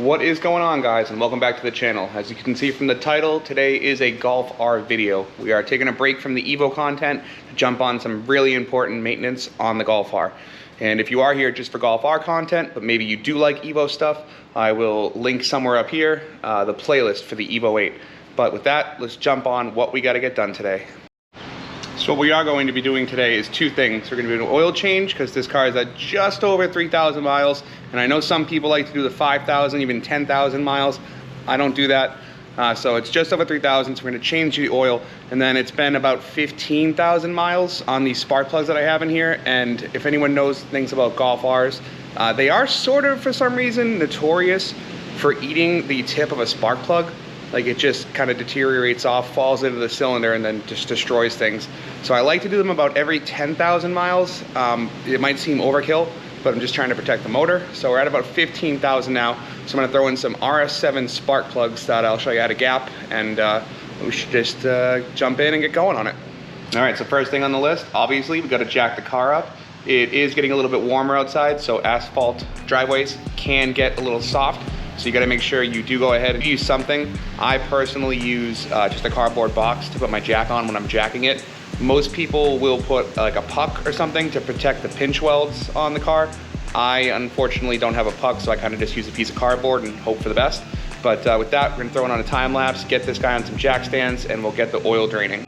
What is going on, guys, and welcome back to the channel. As you can see from the title, today is a Golf R video. We are taking a break from the Evo content to jump on some really important maintenance on the Golf R. And if you are here just for Golf R content, but maybe you do like Evo stuff, I will link somewhere up here the playlist for the Evo 8. But with that, let's jump on what we got to get done today. So what we are going to be doing today is two things. We're going to do an oil change because this car is at just over 3,000 miles. And I know some people like to do the 5,000, even 10,000 miles. I don't do that. So it's just over 3,000, so we're going to change the oil. And then it's been about 15,000 miles on these spark plugs that I have in here. And if anyone knows things about Golf Rs, they are sort of, for some reason, notorious for eating the tip of a spark plug. Like, it just kind of deteriorates off, falls into the cylinder, and then just destroys things. So I like to do them about every 10,000 miles. It might seem overkill, but I'm just trying to protect the motor. So we're at about 15,000 now. So I'm gonna throw in some RS7 Spark Plugs that I'll show you how to gap, and we should just jump in and get going on it. All right, so first thing on the list, obviously, we gotta jack the car up. It is getting a little bit warmer outside, so asphalt driveways can get a little soft. So you gotta make sure you do go ahead and use something. I personally use just a cardboard box to put my jack on when I'm jacking it. Most people will put like a puck or something to protect the pinch welds on the car. I unfortunately don't have a puck, so I kind of just use a piece of cardboard and hope for the best. But with that, we're gonna throw it on a time lapse, get this guy on some jack stands, and we'll get the oil draining.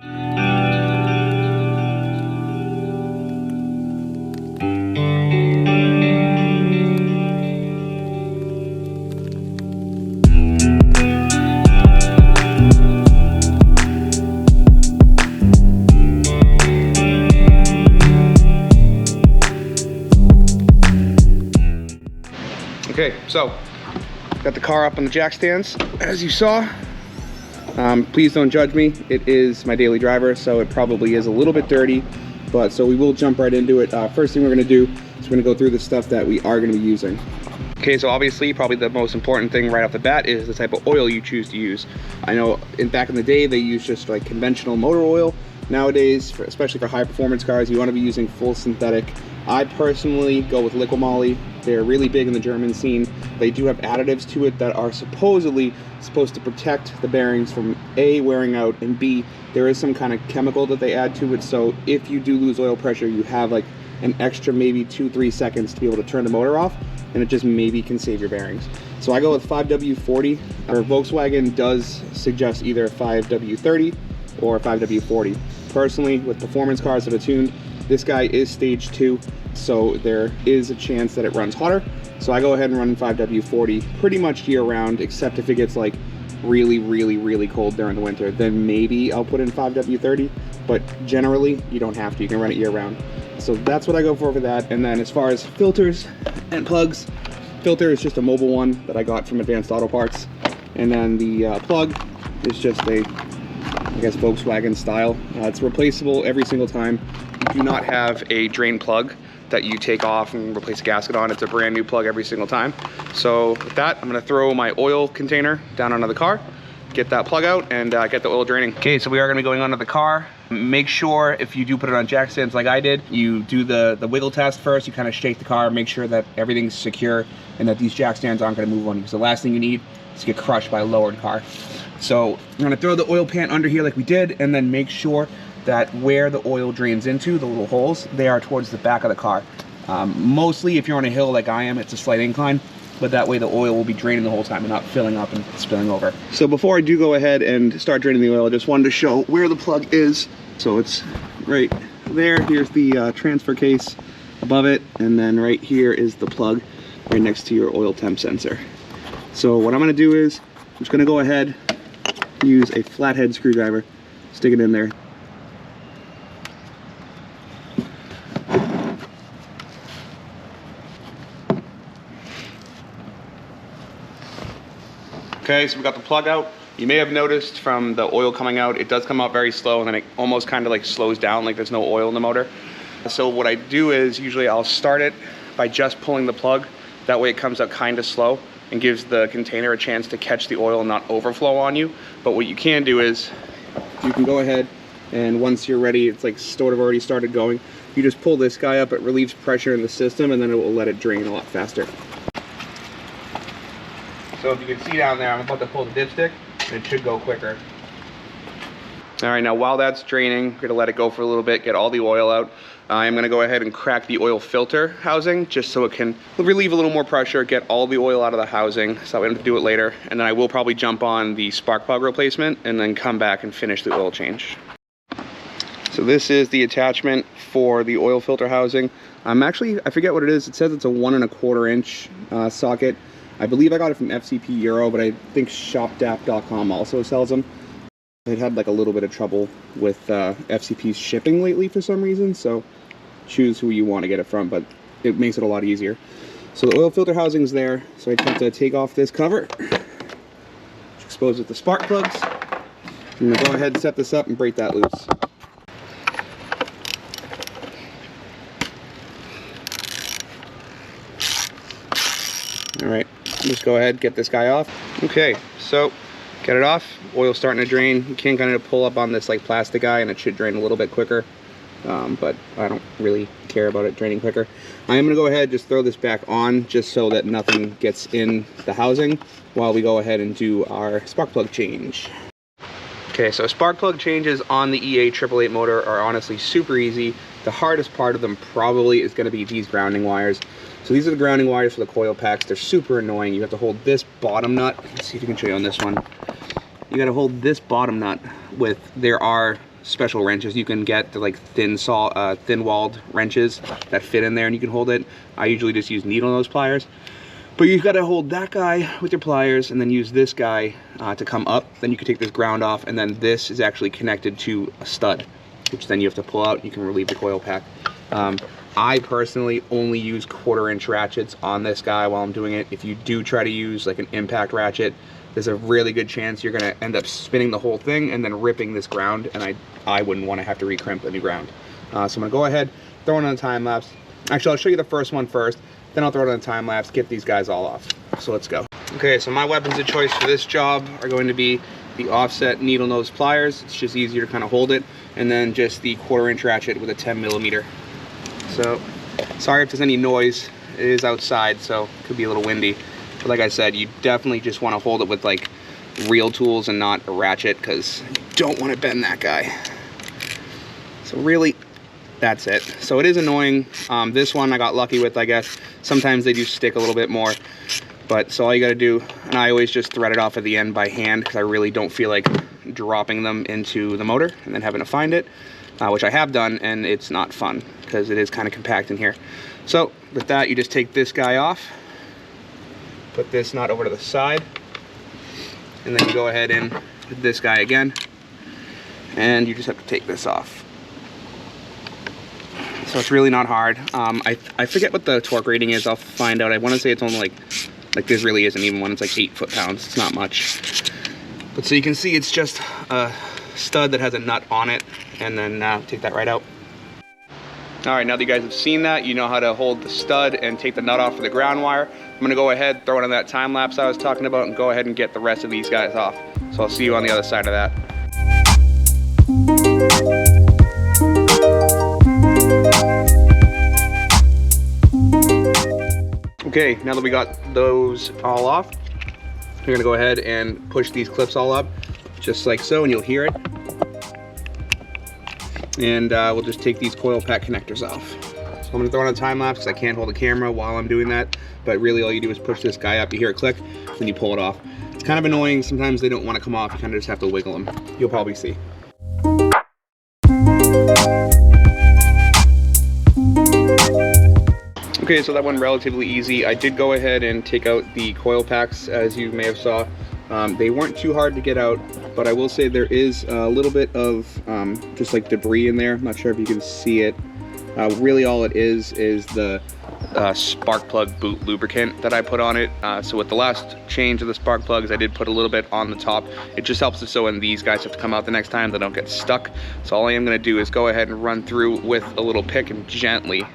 Okay, so got the car up on the jack stands, as you saw. Please don't judge me. It is my daily driver, so it probably is a little bit dirty, but so we will jump right into it. First thing we're gonna do is we're gonna go through the stuff that we are gonna be using. Okay, so obviously probably the most important thing right off the bat is the type of oil you choose to use. I know back in the day they used just like conventional motor oil. Nowadays, especially for high performance cars, you want to be using full synthetic. I personally go with Liqui Moly. They're really big in the German scene. They do have additives to it that are supposedly supposed to protect the bearings from A, wearing out, and B, there is some kind of chemical that they add to it, so if you do lose oil pressure, you have like an extra maybe 2-3 seconds to be able to turn the motor off, and it just maybe can save your bearings. So I go with 5W40, or Volkswagen does suggest either 5W30 or 5W40. Personally, with performance cars that are tuned, this guy is stage 2, so there is a chance that it runs hotter. So I go ahead and run 5W40 pretty much year round, except if it gets like really cold during the winter, then maybe I'll put in 5W30, but generally you don't have to, you can run it year round. So that's what I go for that. And then as far as filters and plugs, filter is just a mobile one that I got from Advanced Auto Parts, and then the plug is just a, I guess, Volkswagen style. It's replaceable every single time. You do not have a drain plug that you take off and replace a gasket on. It's a brand new plug every single time. So with that, I'm gonna throw my oil container down onto the car, get that plug out, and get the oil draining. Okay, so we are gonna be going onto the car. Make sure if you do put it on jack stands like I did, you do the wiggle test first. You kind of shake the car, make sure that everything's secure and that these jack stands aren't gonna move on you, because the last thing you need is to get crushed by a lowered car. So I'm gonna throw the oil pan under here like we did, and then make sure that where the oil drains into, the little holes, they are towards the back of the car. Mostly if you're on a hill like I am, it's a slight incline, but that way the oil will be draining the whole time and not filling up and spilling over. So before I do go ahead and start draining the oil, I just wanted to show where the plug is. So it's right there. Here's the transfer case above it, and then right here is the plug right next to your oil temp sensor. So what I'm gonna do is, I'm just gonna go ahead, use a flathead screwdriver, stick it in there. Okay, so we got the plug out. You may have noticed from the oil coming out, it does come out very slow, and then it almost kind of like slows down, like there's no oil in the motor. So what I do is usually I'll start it by just pulling the plug. That way it comes out kind of slow and gives the container a chance to catch the oil and not overflow on you. But what you can do is you can go ahead, and once you're ready, it's like sort of already started going, you just pull this guy up, it relieves pressure in the system, and then it will let it drain a lot faster. So if you can see down there, I'm about to pull the dipstick, and it should go quicker. All right, now while that's draining, we're gonna let it go for a little bit, get all the oil out. I'm gonna go ahead and crack the oil filter housing just so it can relieve a little more pressure, get all the oil out of the housing, so we don't have to do it later. And then I will probably jump on the spark plug replacement and then come back and finish the oil change. So this is the attachment for the oil filter housing. I forget what it is. It says it's a 1 1/4 inch socket. I believe I got it from FCP Euro, but I think shopdap.com also sells them. I've had like a little bit of trouble with FCP's shipping lately for some reason, so choose who you want to get it from, but it makes it a lot easier. So the oil filter housing's there, so I just have to take off this cover, expose it to spark plugs. I'm gonna go ahead and set this up and break that loose. All right, just go ahead, get this guy off. Okay, so get it off, oil's starting to drain. You can kind of pull up on this like plastic guy and it should drain a little bit quicker, but I don't really care about it draining quicker. I am gonna go ahead, just throw this back on just so that nothing gets in the housing while we go ahead and do our spark plug change. Okay, so spark plug changes on the EA 888 motor are honestly super easy. The hardest part of them probably is gonna be these grounding wires. So these are the grounding wires for the coil packs. They're super annoying. You have to hold this bottom nut. Let's see if you can show you on this one. You gotta hold this bottom nut with, there are special wrenches you can get. They're like thin-walled wrenches that fit in there and you can hold it. I usually just use needle nose pliers. But you've got to hold that guy with your pliers and then use this guy to come up. Then you can take this ground off, and then this is actually connected to a stud, which then you have to pull out. You can relieve the coil pack. I personally only use 1/4 inch ratchets on this guy while I'm doing it. If you do try to use like an impact ratchet, there's a really good chance you're gonna end up spinning the whole thing and then ripping this ground, and I wouldn't want to have to recrimp a new ground. So I'm gonna go ahead, throw it on a time lapse. Actually, I'll show you the first one first, then I'll throw it on a time lapse, get these guys all off. So let's go. Okay, so my weapons of choice for this job are going to be the offset needle nose pliers. It's just easier to kind of hold it, and then just the 1/4 inch ratchet with a 10mm. So, sorry if there's any noise. It is outside, so it could be a little windy. But like I said, you definitely just want to hold it with like real tools and not a ratchet, because you don't want to bend that guy. So really, that's it. So it is annoying. This one I got lucky with, I guess. Sometimes they do stick a little bit more. But so all you got to do, and I always just thread it off at the end by hand, because I really don't feel like dropping them into the motor and then having to find it, which I have done, and it's not fun because it is kind of compact in here. So with that, you just take this guy off, put this nut over to the side, and then you go ahead and with this guy again, and you just have to take this off. So it's really not hard. I forget what the torque rating is. I'll find out. I want to say it's only like this really isn't even one. It's like 8 foot-pounds. It's not much. But so you can see it's just a stud that has a nut on it, and then take that right out. All right, now that you guys have seen that, you know how to hold the stud and take the nut off for the ground wire. I'm gonna go ahead, throw it on that time lapse I was talking about, and go ahead and get the rest of these guys off. So I'll see you on the other side of that. Okay, now that we got those all off, you're gonna go ahead and push these clips all up, just like so, and you'll hear it. And we'll just take these coil pack connectors off. So I'm gonna throw on a time lapse because I can't hold the camera while I'm doing that, but really all you do is push this guy up, you hear it click, then you pull it off. It's kind of annoying, sometimes they don't want to come off, you kind of just have to wiggle them. You'll probably see. Okay, so that went relatively easy. I did go ahead and take out the coil packs, as you may have saw. They weren't too hard to get out, but I will say there is a little bit of just like debris in there. I'm not sure if you can see it. Really all it is the spark plug boot lubricant that I put on it. So with the last change of the spark plugs, I did put a little bit on the top. It just helps us so when these guys have to come out the next time, they don't get stuck. So all I am gonna do is go ahead and run through with a little pick and gently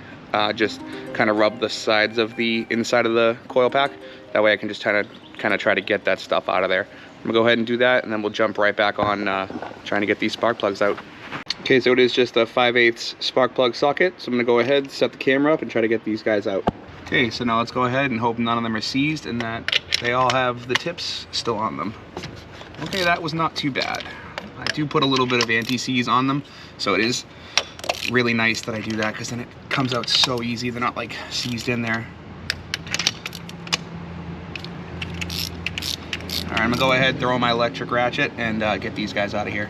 just kind of rub the sides of the inside of the coil pack. That way I can just kind of try to get that stuff out of there. I'm gonna go ahead and do that, and then we'll jump right back on trying to get these spark plugs out. Okay, so it is just a 5/8 spark plug socket. So I'm gonna go ahead, set the camera up, and try to get these guys out. Okay, so now let's go ahead and hope none of them are seized and that they all have the tips still on them. Okay, that was not too bad. I do put a little bit of anti-seize on them, so it is really nice that I do that, because then it comes out so easy. They're not like seized in there. All right, I'm gonna go ahead, throw my electric ratchet, and get these guys out of here.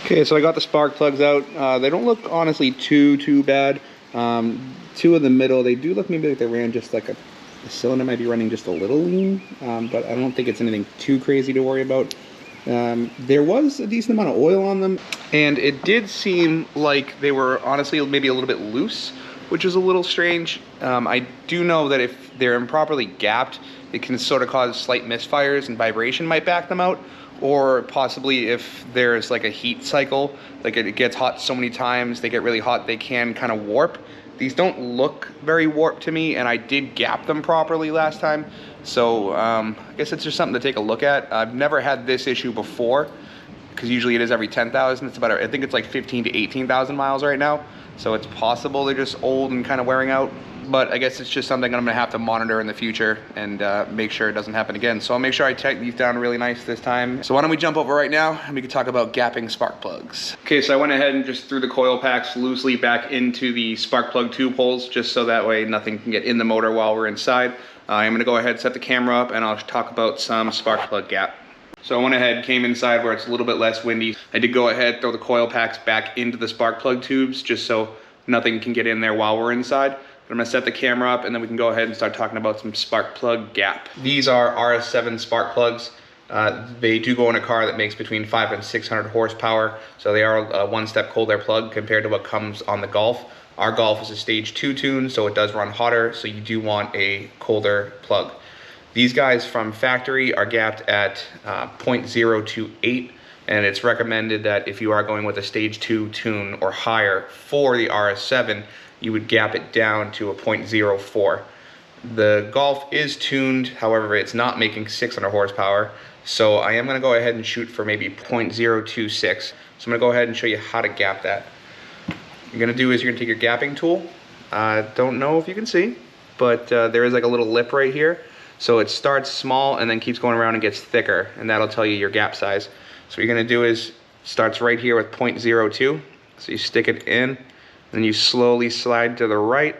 Okay, so I got the spark plugs out. They don't look honestly too bad. Two in the middle, they do look maybe like they ran just like the cylinder might be running just a little lean, but I don't think it's anything too crazy to worry about. There was a decent amount of oil on them, and it did seem like they were honestly maybe a little bit loose, which is a little strange. I do know that if they're improperly gapped, it can sort of cause slight misfires, and vibration might back them out. Or possibly if there's like a heat cycle, like it gets hot so many times, they get really hot, they can kind of warp. These don't look very warped to me, and I did gap them properly last time. So I guess it's just something to take a look at. I've never had this issue before, because usually it is every 10,000. It's about, I think it's like 15 to 18,000 miles right now. So it's possible they're just old and kind of wearing out. But I guess it's just something I'm gonna have to monitor in the future and make sure it doesn't happen again. So I'll make sure I tighten these down really nice this time. So why don't we jump over right now and we can talk about gapping spark plugs. Okay, so I went ahead and just threw the coil packs loosely back into the spark plug tube holes, just so that way nothing can get in the motor while we're inside. I'm gonna go ahead, set the camera up, and I'll talk about some spark plug gap. So I went ahead, came inside where it's a little bit less windy. I did go ahead, throw the coil packs back into the spark plug tubes, just so nothing can get in there while we're inside. I'm gonna set the camera up, and then we can go ahead and start talking about some spark plug gap. These are RS7 Spark Plugs. They do go in a car that makes between 500 and 600 horsepower, so they are a one-step colder plug compared to what comes on the Golf. Our Golf is a stage 2 tune, so it does run hotter, so you do want a colder plug. These guys from factory are gapped at 0.028, and it's recommended that if you are going with a stage 2 tune or higher for the RS7, you would gap it down to a 0.04. The Golf is tuned, however, it's not making 600 horsepower, so I am gonna go ahead and shoot for maybe 0.026. So I'm gonna go ahead and show you how to gap that. What you're gonna do is you're gonna take your gapping tool. Don't know if you can see, but there is like a little lip right here. So it starts small and then keeps going around and gets thicker, and that'll tell you your gap size. So what you're gonna do is, starts right here with 0.02. So you stick it in, then you slowly slide to the right,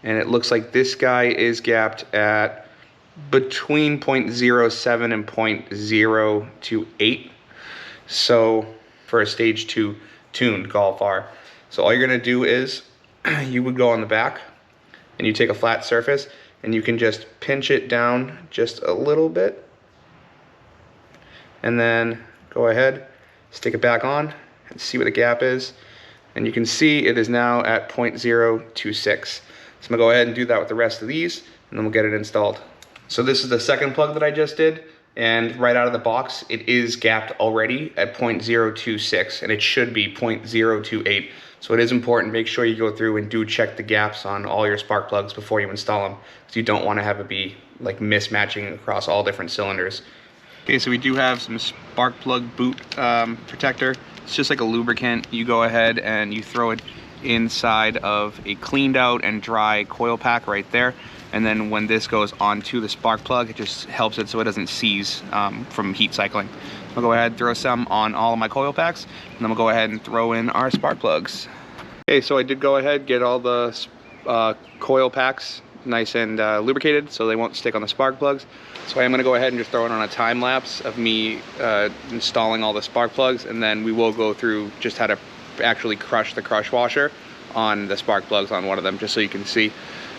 and it looks like this guy is gapped at between 0.07 and 0.028. So for a stage 2 tuned Golf R. So all you're gonna do is you would go on the back and you take a flat surface and you can just pinch it down just a little bit, and then go ahead, stick it back on and see what the gap is. And you can see it is now at 0.026. So I'm gonna go ahead and do that with the rest of these, and then we'll get it installed. So this is the second plug that I just did, and right out of the box, it is gapped already at 0.026, and it should be 0.028. So it is important, make sure you go through and do check the gaps on all your spark plugs before you install them, because you don't wanna have it be like mismatching across all different cylinders. Okay, so we do have some spark plug boot protector. It's just like a lubricant. You go ahead and you throw it inside of a cleaned out and dry coil pack right there. And then when this goes onto the spark plug, it just helps it so it doesn't seize from heat cycling. I'll go ahead and throw some on all of my coil packs, and then we'll go ahead and throw in our spark plugs. Okay, so I did go ahead, get all the coil packs nice and lubricated so they won't stick on the spark plugs. So I am gonna go ahead and just throw it on a time lapse of me installing all the spark plugs, and then we will go through just how to actually crush the crush washer on the spark plugs on one of them, just so you can see.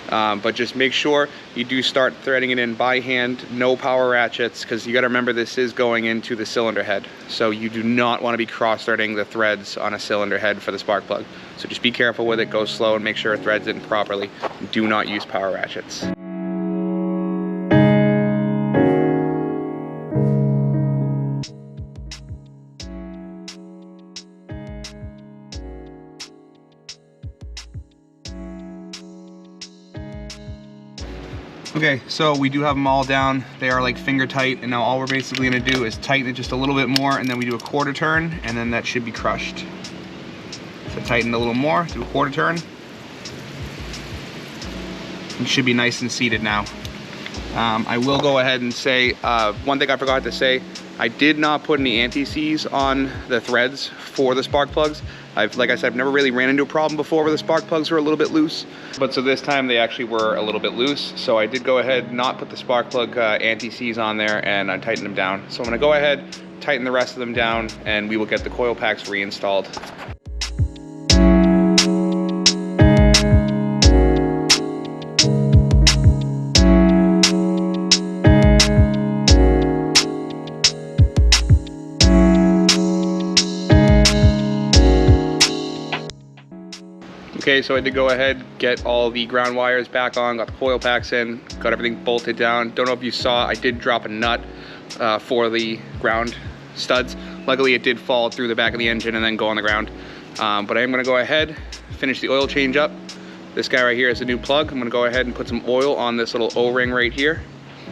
But just make sure you do start threading it in by hand, no power ratchets, because you got to remember this is going into the cylinder head. So you do not want to be cross-threading the threads on a cylinder head for the spark plug. So just be careful with it, go slow, and make sure it threads in properly. Do not use power ratchets. Okay, so we do have them all down. They are like finger tight, and now all we're basically gonna do is tighten it just a little bit more, and then we do a quarter turn, and then that should be crushed. So tighten a little more, do a quarter turn. It should be nice and seated now. I will go ahead and say, one thing I forgot to say, I did not put any anti-seize on the threads for the spark plugs. Like I said, I've never really ran into a problem before where the spark plugs were a little bit loose. But so this time they actually were a little bit loose. So I did go ahead, not put the spark plug anti-seize on there, and I tightened them down. So I'm gonna go ahead, tighten the rest of them down, and we will get the coil packs reinstalled. Okay, so I did go ahead, get all the ground wires back on, got the coil packs in, got everything bolted down. Don't know if you saw, I did drop a nut for the ground studs. Luckily it did fall through the back of the engine and then go on the ground. But I am gonna go ahead, finish the oil change up. This guy right here is a new plug. I'm gonna go ahead and put some oil on this little O-ring right here.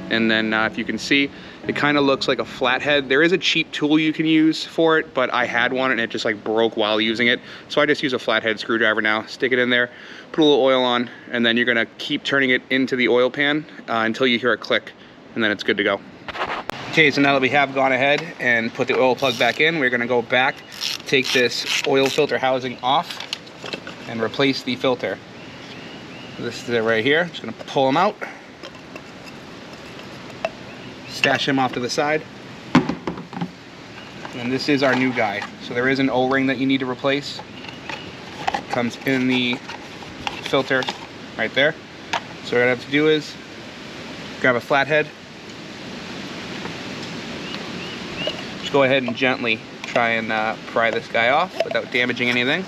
And then if you can see, it kind of looks like a flathead. There is a cheap tool you can use for it, but I had one and it just like broke while using it. So I just use a flathead screwdriver now, stick it in there, put a little oil on, and then you're gonna keep turning it into the oil pan until you hear a click, and then it's good to go. Okay, so now that we have gone ahead and put the oil plug back in, we're gonna go back, take this oil filter housing off, and replace the filter. This is it right here. Just gonna pull them out. Stash him off to the side. And this is our new guy. So there is an O-ring that you need to replace. It comes in the filter right there. So what I have to do is grab a flathead. Just go ahead and gently try and pry this guy off without damaging anything.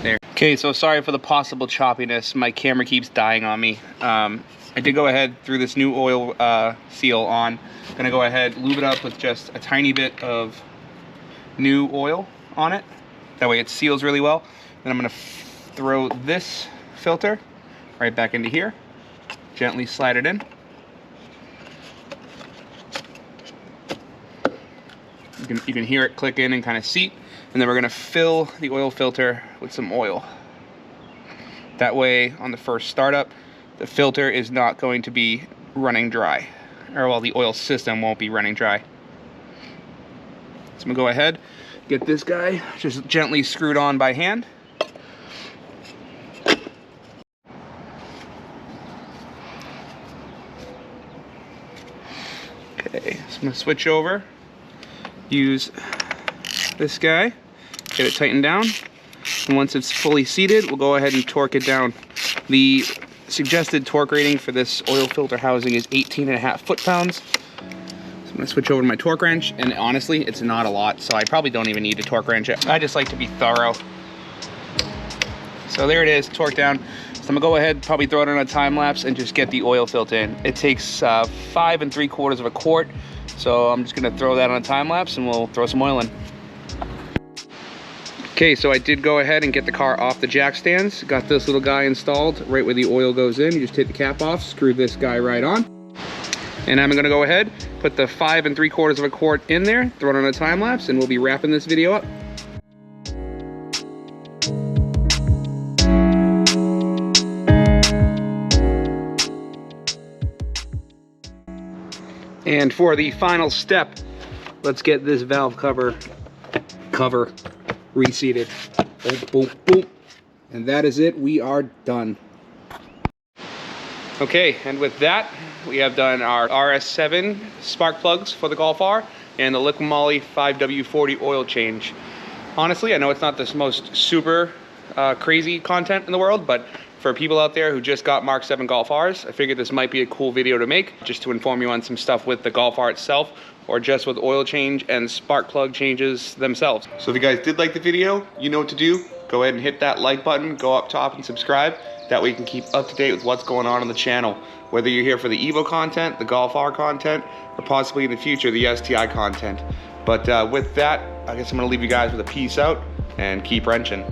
There. Okay, so sorry for the possible choppiness. My camera keeps dying on me. I did go ahead, through this new oil seal on. Gonna go ahead, lube it up with just a tiny bit of new oil on it. That way it seals really well. Then I'm gonna throw this filter right back into here. Gently slide it in. You can hear it click in and kind of seat. And then we're gonna fill the oil filter with some oil. That way, on the first startup, the filter is not going to be running dry, or well, the oil system won't be running dry. So I'm gonna go ahead, get this guy just gently screwed on by hand. Okay, so I'm gonna switch over, use this guy, get it tightened down, and once it's fully seated, we'll go ahead and torque it down. The suggested torque rating for this oil filter housing is 18.5 foot-pounds. So I'm gonna switch over to my torque wrench, and honestly, it's not a lot, so I probably don't even need to torque wrench it. I just like to be thorough. So there it is, torque down. So I'm gonna go ahead, probably throw it on a time lapse and just get the oil filter in. It takes 5 3/4 quart, so I'm just gonna throw that on a time lapse and we'll throw some oil in. Okay, so I did go ahead and get the car off the jack stands. Got this little guy installed right where the oil goes in. You just take the cap off, screw this guy right on. And I'm gonna go ahead, put the 5 3/4 quart in there, throw it on a time lapse, and we'll be wrapping this video up. And for the final step, let's get this valve cover reseated. Boom, boom, boom. And that is it. We are done. Okay, and with that, we have done our RS7 spark plugs for the Golf R and the Liqui Moly 5W40 oil change. Honestly, I know it's not the most super crazy content in the world, but for people out there who just got MK7 Golf Rs, I figured this might be a cool video to make, just to inform you on some stuff with the Golf R itself, or just with oil change and spark plug changes themselves. So if you guys did like the video, you know what to do. Go ahead and hit that like button, go up top and subscribe. That way you can keep up to date with what's going on the channel. Whether you're here for the Evo content, the Golf R content, or possibly in the future, the STI content. But with that, I guess I'm gonna leave you guys with a peace out and keep wrenching.